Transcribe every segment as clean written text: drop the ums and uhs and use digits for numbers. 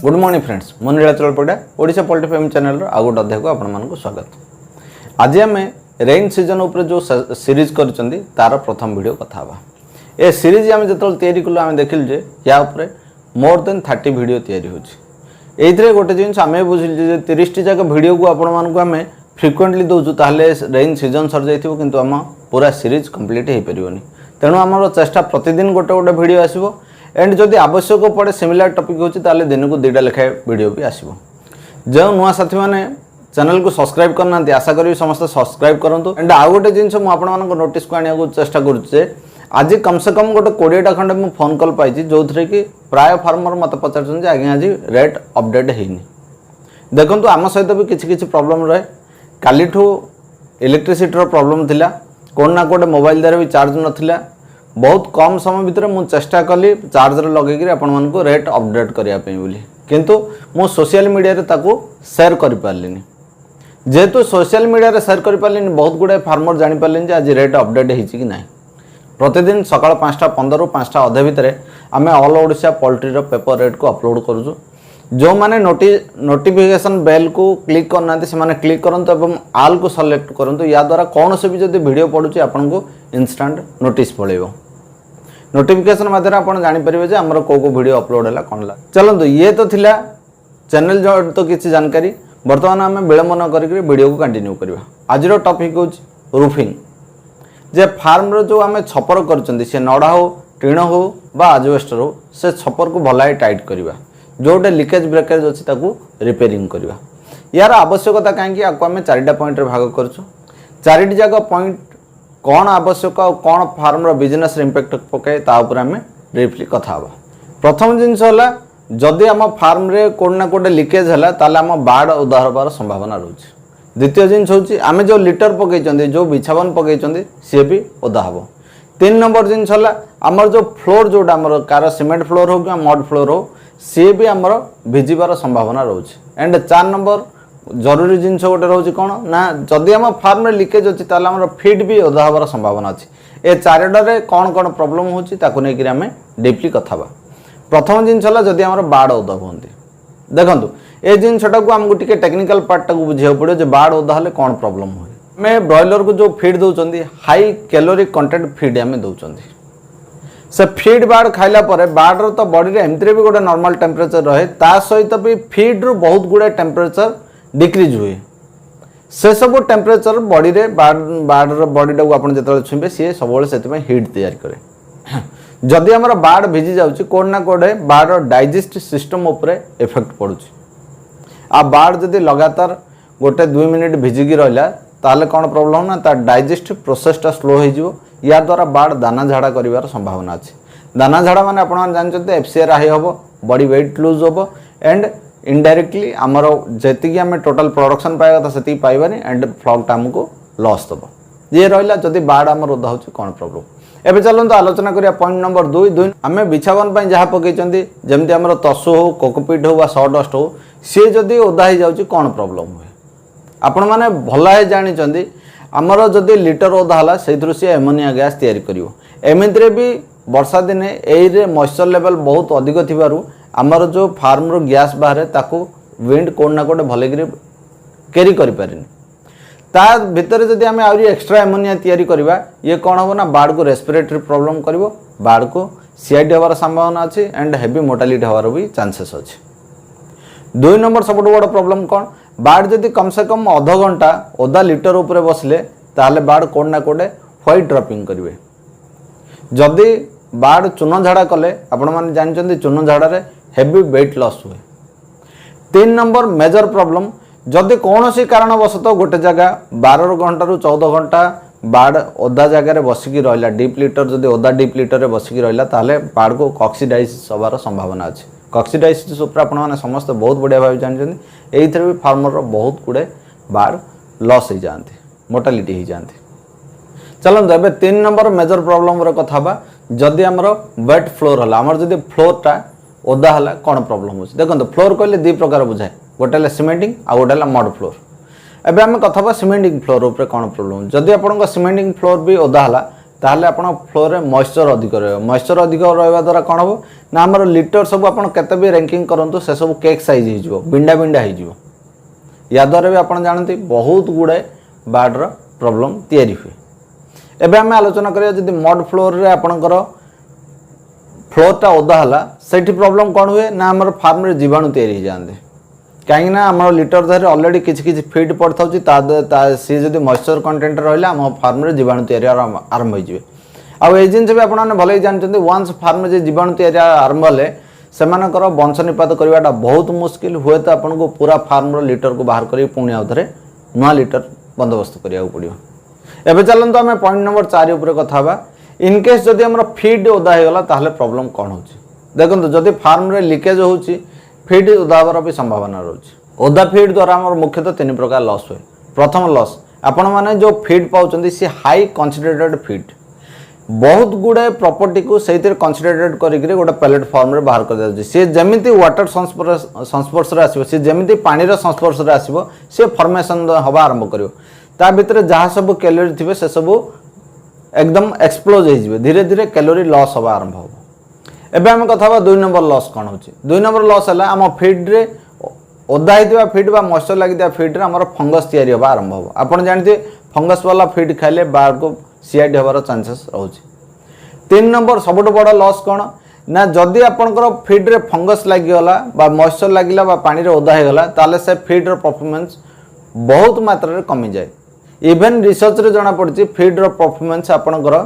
Good morning friends मु नीलाचल पड़ा Odisha poultry farm channel आउ गोटे अध्याय को आपको स्वागत। आज आम रेन सीजन उपर जो सीरीज कर तार प्रथम वीडियो कथा बा। ए सीरीज आम जो कलु आम देखिलु जे या उपरे मोर देन 30 वीडियो तैयारी होची। एइथरे गोटे जिनिस आम बुझिलु जे 30 टी जाक वीडियो को आपण मानकु आम फ्रिक्वेंटली दउछु ताहले रेन सीजन सर जाइथिबो किंतु आम पूरा सीरीज कंप्लीट हे परियोनी। तेणु आमर चेष्टा प्रतिदिन गोटे गोटे वीडियो आसीबो एंड जदि आवश्यक पड़े सिमिलर टॉपिक होची ताले दिन को 2टा लेखाए वीडियो भी आसीबो। जो नुआ साथी माने चैनल को सब्सक्राइब करना आशा करी समस्त सब्सक्राइब करंतु। एंड आ गोटे जिनस मु आपण मानको नोटिस को आनिया को चेष्टा करूचे आज कम से कम गोटे 20टा खंडे मु फोन कॉल पाइछि जो थरे कि प्राय फार्मर मत पचारछन जे आगे आज रेट अपडेट हेनी। देखंतु आम सहित भी किछि किछि प्रॉब्लम रहे। कालीठू इलेक्ट्रिसिटी रो प्रॉब्लम थिला, कोन ना कोटे मोबाइल द्वारा भी चार्ज नथिला। बहुत कम समय भितर मु चेष्टा कली चार्जर लगे आपण मन को रेट अपडेट करिया पे बोली, किंतु मु सोशल मीडिया रे ताको शेयर करि पारलिनी। जेतु सोशल मीडिया रे शेयर करि पारलिनी बहुत गुडे फार्मर जानि पारलिन जे आज रेट अपडेट हेछि कि नाही। प्रतिदिन सकाळ 5:15 रु 5:10 भितर आमे ऑल ओडिशा पोल्ट्री रो पेपर रेट को अपलोड करूछु। जो माने नोटिफिकेशन बेल को क्लिक करना से माने क्लिक करंतु एवं आल को सिलेक्ट करंतु। या द्वारा कौन से भी जदि वीडियो पडुछि आपन को इंस्टेंट नोटिस पळेबो। नोटिफिकेशन माध्यम आपण जानि परिबे जे हमर को वीडियो अपलोड होला कोनला। चलंतु ये तो थिला चैनल जो तो किछि जानकारी। वर्तमान आमे विलंब न करिक वीडियो को कंटिन्यू करबा। आज रो टॉपिक होछि रूफिंग। जे फार्म रो जो आमे छपर करचंदी से नडा हो टीण हो बा एस्बेस्टर हो से छपर को भलाई टाइट करबा। जोटे लीकेज ब्रेकेज अच्छी ताकू रिपेयरिंग करवा। यार आवश्यकता कहीं आम 4टा पॉइंट रे भाग कर 4टी जाक पॉइंट कौन आवश्यक और कौन फार्म बिजनेस इंपैक्ट पकाए तापर आम ब्रीफली कथा। प्रथम जिनस है जदि आम फार्म रे कोड ना कोटे लीकेज है ताले आम बाढ़ उदा हबार संभावना रोचे। द्वितीय जिनस हूँ आम जो लिटर पकई जो बिछावन पकई सी भी उदा हम। 3 नंबर जिनस है आमर जो फ्लोर जोटा आमर कार सीमेंट फ्लोर हो कि मड फ्लोर हो सी भी आमर भिजिबार संभावना रोचे। एंड 4 नंबर जरूरी जिनस गोटे रोचे कौन ना जदि आम फार्म लीकेज अच्छी ताले आमर फीड भी ओदा हबार संभावना अच्छी। ए 4टारे कौन कौन प्रॉब्लम होची ताकू नै कि आम डीपली कथा बा। प्रथम जिनस है जदि आमर बाढ़ ओदा होंती देखंतु ए जिनसटा को आमको टिके टेक्निकल पार्ट टाको बुझिया पड़ो जे बाढ़ ओदा हले कौन प्रॉब्लम होय। आम ब्रॉयलर को जो फीड दउचंदी हाई कैलोरी कंटेंट फीड आम दउचंदी। से फीड बाढ़ खाइला परे बाढ़ तो बॉडी रे एमतरे भी गोटे नॉर्मल टेम्परेचर रहे ता सहित भी फीड रु बहुत गुडे टेम्परेचर डिक्रीज हुए। से सब टेम्परेचर बॉडी रे बाढ़ बॉडी टाको आपण जेतले छुबे सी सब से हिट तैयार करे। जदि हमर बाढ़ भिजी जाउची कोड ना कोडे बाढ़ डाइजेस्ट सिस्टम उपरे इफेक्ट पड़ुची। आ बाढ़ जदि लगातार गोटे 2 मिनिट भिजिकी रहला ताले कौन प्रॉब्लम ना ता डाइजेस्टिव प्रोसेसटा स्लो हो जिवो। या द्वारा बाढ़ दाना झाड़ा करिवार संभावना अछि। दाना झाड़ा माने आपण जानचते एफसीआर हाई होबो, बॉडी वेट लूज होबो एंड इनडायरेक्टली हमर जेतिकी हमें टोटल प्रोडक्शन पाएगा तो सेति पाइबानी एंड फ्लॉग हमको लॉस दबो। ये रहला जदि बाढ़ हमर उदा होछि कोन प्रॉब्लम। एबे चलंतो आलोचना करिया पॉइंट नंबर 2 हमें बिछावन पई जहा पकैचंदी जेमति हमर तसु हो कोकोपीट हो बा सॉडस्ट हो से जदि उदा ही जाउछि कोन प्रॉब्लम होय। आपण माने भला है जानि चंदी आमर जदि लिटर ओदा हला सेथरु से एमोनिया गैस तैयारी करिवो। एमित्रे भी वर्षा दिने एरे मॉइस्चर लेवल बहुत अधिक थिबारु आमर जो फार्म रो गैस बाहरे ताको विंड कोड ना कोड भलेगिरी कैरी करि पारिनी। ता भितर जदि आमे आउरी एक्स्ट्रा एमोनिया तैयारी करिवा ये कोन हो ना बाढ़ को रेस्पिरेटरी प्रॉब्लम करिवो, बाढ़ को सीआईडी हवार संभावना अछि एंड हेवी मोर्टालिटी हवार भी चांसेस अछि। 2 नंबर सबटो बड़ प्रॉब्लम कोन बाढ़ जदि कम से कम आधा घंटा ओदा लिटर ऊपर बसले ताले बाढ़ कोड ना कोडे व्हाइट ड्रॉपिंग करिवे। जदि बाढ़ चून झाड़ा कले आपण माने जानचंदी चून झाड़ा रे हेवी वेट लॉस हुए। 3 नंबर मेजर प्रॉब्लम जदि कौनसी कारणवशत गोटे जगह 12 घंटा रु 14 घंटा बाढ़ ओदा जगह रे बसिकी रहला डीप लिटर जदि ओदा डीप लिटर रे बसिकी रहला ताले बाढ़ को कॉक्सीडाइसिस होबार संभावना अछि। कॉक्सीडाइसिस उपर आपण माने समस्त बहुत बढ़िया भाव जानचंदी एइथरे भी फार्मर रो बहुत गुडे बाढ़ लॉस हो जाते मोर्टालिटी हो जाते। चलते एबे 3 नंबर मेजर प्रॉब्लम रो कथा बा जदि हमर वेट फ्लोर हला हमर जदि फ्लोर टा ओदा हला कोन प्रॉब्लम हो। देखो फ्लोर कहले 2 प्रकार बुझाए गोटे हला सीमेंटिंग आ गोटे हला मड फ्लोर। एबे हम कथा बा सीमेंटिंग फ्लोर ऊपर कोन प्रॉब्लम जदि आपन सीमेंटिंग फ्लोर भी ओदा हला ताहले आपण फ्लोर रे मॉइस्चर अधिक रहबो मॉइस्चर अधिक रहबा द्वारा कोन हो ना हमर लिटर सब आपण केते भी रैंकिंग करंतु से सब केक साइज ही जिवो बिंडा बिंडा ही जिवो या द्वारा भी आपण जानते बहुत गुडे बार्ड रो प्रॉब्लम तयारी हुए एबे हम आलोचना करिया जदि मड फ्लोर रे आपणकर फ्लोरटा ओदा हला सेठी प्रॉब्लम कोन हुए ना हमर फार्म रे जीवाणु तयारी जांदे कहीं ना हमर लिटर धरे ऑलरेडी किछि फीड पड़थाउची ता सी जदि मॉइस्चर कंटेंट रहला हम फार्म रे जीवाणु तयारी आरंभ हो जिवे आ ए जिंस भी आपण भले जानचंदी वंस फार्म जे जीवाणु तयारी आरंभ ले सेमानकर वंश निपात करवाटा बहुत मुश्किल हुए तो आपन को पूरा फार्म रो लिटर को बाहर करी पुणी आउथरे नुआ लिटर बंदोबस्त करिया पड़ियो एबे चलंतो हमें पॉइंट नंबर 4 ऊपर कथा बा इन केस जदि हमर फीड ओदा हे गला ताहले प्रॉब्लम कोन होची देखंतु जदि फार्म रे लीकेज होची फीड ओदा होबार भी संभावना रहउची ओदा फीड द्वारा हमर मुख्यतः तीन प्रकार लॉस हुए प्रथम लॉस आपण माने जो फीड पाउचंदी सी हाई कंसंट्रेटेड फीड बहुत गुड़े प्रॉपर्टी को सही कंसंट्रेटेड करिक गोटे पैलेट फॉर्म रे बाहर कर दिया सी जमिति वाटर संस्पर्श रे आसीबो सी जमिति पानी रो संस्पर्श रे आसीबो सी फॉर्मेशन हवा आरंभ करियो ता भीतर जहाँ सब कैलोरी थिबे से सब एकदम एक्सप्लोज हो जिवे धीरे धीरे कैलोरी लॉस हवा आरंभ हो एबे हम कथा बा 2 नंबर लॉस कोन होची 2 नंबर लॉस हला हम फीड रे ओदा हितबा फीड बा मॉइस्चर लागिदा फीड रे हमर फंगस तयारी हवा आरंभ हो आपण जानते फंगस वाला फीड खाइले बार को सीआईडी हबार चांसेस रहउची 3 नंबर सबटो बड़ा लॉस कोन ना जदि आपनकर फीड रे फंगस लागि गला बा मॉइस्चर लागिला बा पानी रे ओदा हे गला ताले से फीड रो परफॉर्मेंस बहुत मात्रा रे कमी जाय इवन रिसर्च रे जाना पड़ची फीड रो परफॉर्मेंस आपनकर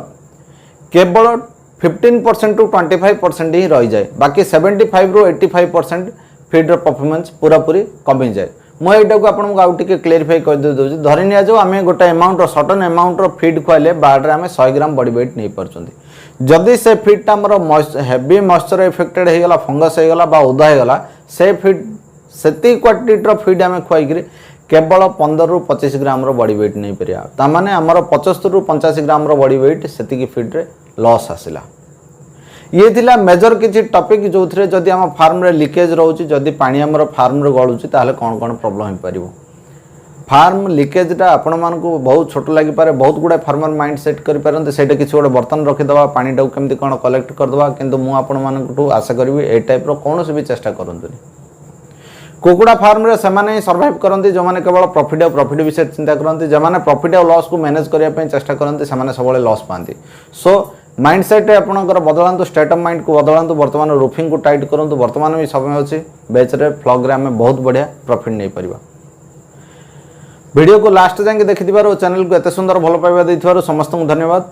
केवल 15% टू 25% ही रही जाए बाकी 75 रो 85% फीड रो परफॉर्मेंस पूरा पूरी कमी जाए मो एटा को आपन को आउट के क्लियरिफाई कर दे दोजी धरि निया जो हमें गोटे अमाउंट रो सर्टेन अमाउंट रो फीड खोले बार्ड रे हमें 100 ग्राम बॉडी वेट नहीं परचंदी जदि से फीड टा हमर हेवी मॉइस्चर इफेक्टेड हे गला फंगस हे गला बा ओदा हे गला से फीड सेती क्वांटिटी रो फीड हमें खोई करी केवल 15 रु 25 ग्राम रो बॉडी वेट नहीं परिया ता माने हमर 75 रु 85 ग्राम रो बॉडी वेट सेती की फीड रे लॉस आसिला ये थिला मेजर किछि टॉपिक जो थरे जदि हम फार्म रे लीकेज रहउची जदि पानी हमर फार्म रे गळुची ताले कोन कोन प्रॉब्लम हे परिबो फार्म लीकेज टा आपण मान को बहुत छोट लागि पारे बहुत गुडा फार्मर माइंड सेट करि परंते सेटा किछि गोटे बर्तन रखि दबा पानी टा केमति कोन कलेक्ट कर दबा किंतु मु आपण मान को आशा करबी ए टाइप रो कोनोसी भी चेष्टा करंतुनी कुकुड़ा फार्म रे सेमाने सर्वाइव करंती जो माने केवल प्रॉफिट विषय चिंता करंती जे माने प्रॉफिट और लॉस को मैनेज करिया पे चेष्टा करंती सेमाने सबले लॉस पांती सो माइंडसेट आपनकर बदलांतु स्टेट ऑफ माइंड को बदलांतु वर्तमान रूफिंग को टाइट करंतु वर्तमान भी समय अछि बेच रे फ्लॉग रे हमें बहुत बढ़िया प्रॉफिट नै परिबा वीडियो को लास्ट जाके देखि दिबारो चैनल को एते सुंदर भलो पाइबा दैथिबारो समस्त को धन्यवाद।